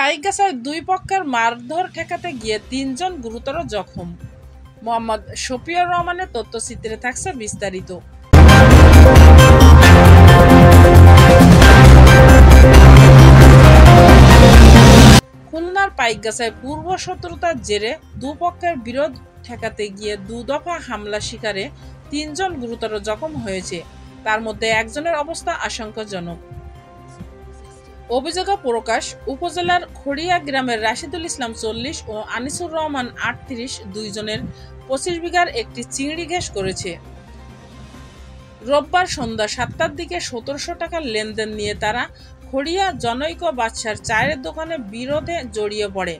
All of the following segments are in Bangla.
পাইকগাছায় দুই পক্ষের মারধর ঠেকাতে গিয়ে ৩ জন গুরুতর জখম। মোহাম্মদ শফিউর রহমানের তথ্যচিত্রে থাকছে বিস্তারিত। খুলনার পাইকগাছায় পূর্ব শত্রুতার জেরে দুপক্ষের বিরোধ ঠেকাতে গিয়ে দুদফা হামলা শিকারে ৩ জন গুরুতর জখম হয়েছে। তার মধ্যে একজনের অবস্থা আশঙ্কাজনক। অভিযোগ প্রকাশ, উপজেলার খড়িয়া গ্রামের রাশিদুল ইসলাম ৪০ ও আনিসুর রহমান ৩৮ দুইজনের ২৫ বিঘার একটি চিংড়ি ঘেঁষ করেছে। রোববার সন্ধ্যা ৭টার দিকে ১৭০০ টাকার লেনদেন নিয়ে তারা খড়িয়া জনৈক বাদশার চায়ের দোকানে বিরোধে জড়িয়ে পড়ে।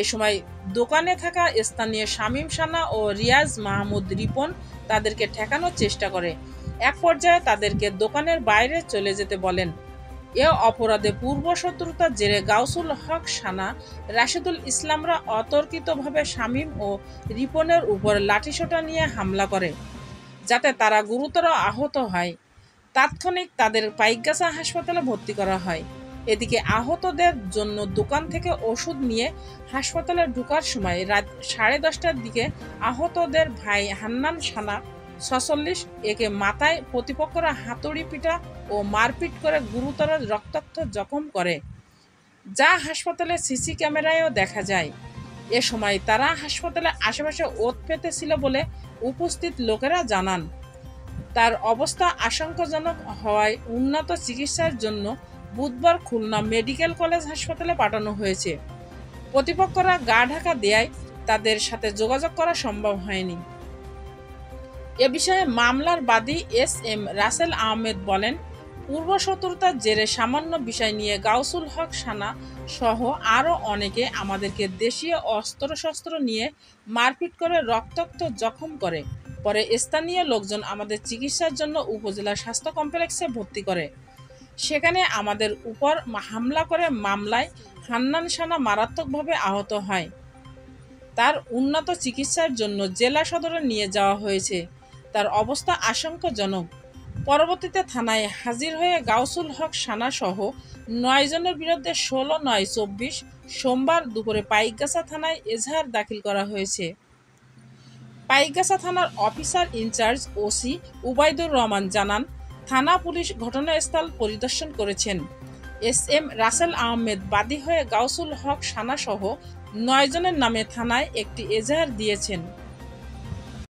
এ সময় দোকানে থাকা স্থানীয় শামীম সানা ও রিয়াজ মাহমুদ রিপন তাদেরকে ঠেকানোর চেষ্টা করে। এক পর্যায়ে তাদেরকে দোকানের বাইরে চলে যেতে বলেন। এ অপরাধে পূর্ব শত্রুতার জেরে গাউসুল হক সানা, রাশিদুল ইসলামরা অতর্কিতভাবে শামীম ও রিপনের উপর লাঠিসোঁটা নিয়ে হামলা করে, যাতে তারা গুরুতর আহত হয়। তাৎক্ষণিক তাদের পাইকগাছা হাসপাতালে ভর্তি করা হয়। এদিকে আহতদের জন্য দোকান থেকে ওষুধ নিয়ে হাসপাতালে ঢোকার সময় রাত 10:30টার দিকে আহতদের ভাই হান্নান সানা ৪৬ একে মাথায় প্রতিপক্ষরা হাতুড়ি পিটা ও মারপিট করে গুরুতর রক্তাক্ত জখম করে, যা হাসপাতালে সিসি ক্যামেরায়ও দেখা যায়। এ সময় তারা হাসপাতালের আশেপাশে ওত পেতেছিল বলে উপস্থিত লোকেরা জানান। তার অবস্থা আশঙ্কাজনক হওয়ায় উন্নত চিকিৎসার জন্য বুধবার খুলনা মেডিকেল কলেজ হাসপাতালে পাঠানো হয়েছে। প্রতিপক্ষরা গা ঢাকা দেয়ায় তাদের সাথে যোগাযোগ করা সম্ভব হয়নি। এ বিষয়ে মামলার বাদী এস.এম. রাসেল আহমেদ বলেন, পূর্ব শত্রুতার জেরে সামান্য বিষয় নিয়ে গাউসুল হক সানা সহ আরও অনেকে আমাদেরকে দেশীয় অস্ত্রশস্ত্র নিয়ে মারপিট করে রক্তাক্ত জখম করে। পরে স্থানীয় লোকজন আমাদের চিকিৎসার জন্য উপজেলা স্বাস্থ্য কমপ্লেক্সে ভর্তি করে। সেখানে আমাদের উপর হামলা করে মামলায় হান্নান সানা মারাত্মকভাবে আহত হয়। তার উন্নত চিকিৎসার জন্য জেলা সদরে নিয়ে যাওয়া হয়েছে। তার অবস্থা আশঙ্কাজনক। পরবর্তীতে থানায় হাজির হয়ে গাউসুল হক সানা সহ ৯ জনের বিরুদ্ধে ১৬/৯/২৪ সোমবার দুপুরে পাইকগাছা থানায় এজাহার দাখিল করা হয়েছে। পাইকগাছা থানার officer in charge OC Ubaidur Rahman জানান, থানা পুলিশ ঘটনাস্থল পরিদর্শন করেছেন। এস.এম. রাসেল আহমেদ বাদী হয়ে গাউসুল হক সানা সহ ৯ জনের নামে থানায় একটি এজাহার দিয়েছেন।